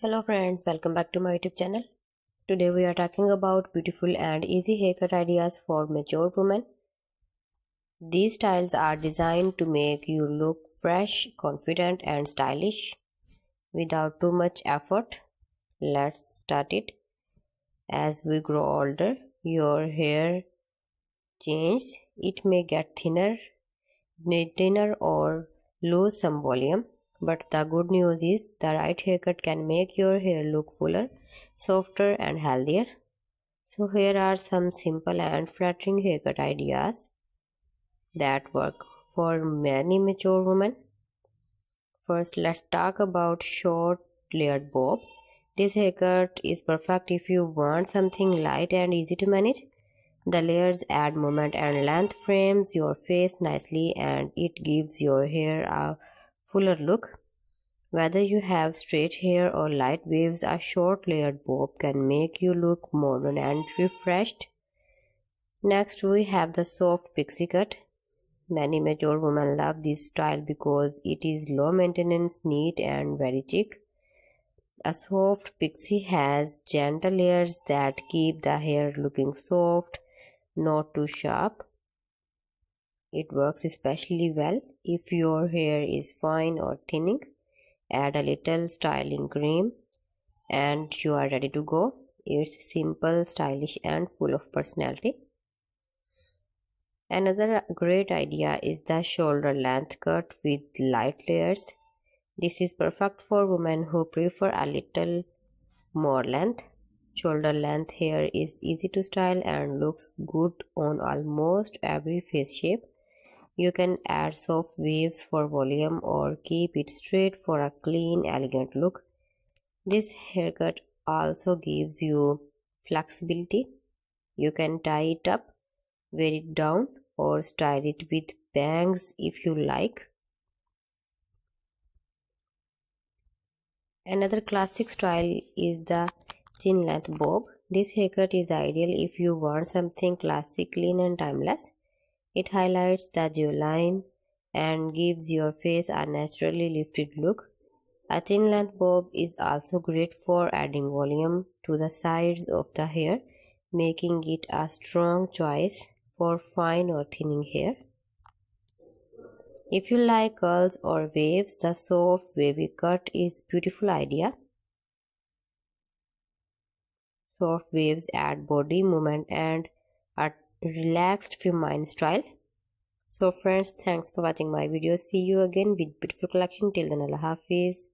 Hello friends, welcome back to my YouTube channel. Today we are talking about beautiful and easy haircut ideas for mature women. These styles are designed to make you look fresh, confident and stylish without too much effort. Let's start it. As we grow older, your hair changes. It may get thinner or lose some volume. But the good news is the right haircut can make your hair look fuller, softer and healthier. So here are some simple and flattering haircut ideas that work for many mature women. First, let's talk about short layered bob. This haircut is perfect if you want something light and easy to manage. The layers add movement and length, frames your face nicely, and it gives your hair a fuller look. Whether you have straight hair or light waves, a short layered bob can make you look modern and refreshed. Next, we have the soft pixie cut. Many mature women love this style because it is low maintenance, neat and very chic. A soft pixie has gentle layers that keep the hair looking soft, not too sharp. It works especially well if your hair is fine or thinning. Add a little styling cream and you are ready to go. It's simple, stylish and full of personality. Another great idea is the shoulder length cut with light layers. This is perfect for women who prefer a little more length. Shoulder length hair is easy to style and looks good on almost every face shape. You can add soft waves for volume or keep it straight for a clean, elegant look. This haircut also gives you flexibility. You can tie it up, wear it down, or style it with bangs if you like. Another classic style is the chin length bob. This haircut is ideal if you want something classic, clean and timeless. It highlights the jawline and gives your face a naturally lifted look. A chin length bob is also great for adding volume to the sides of the hair, making it a strong choice for fine or thinning hair. If you like curls or waves, the soft wavy cut is a beautiful idea. Soft waves add body movement and a relaxed feminine style. So friends, thanks for watching my video. See you again with beautiful collection. Till then, Allah Hafiz.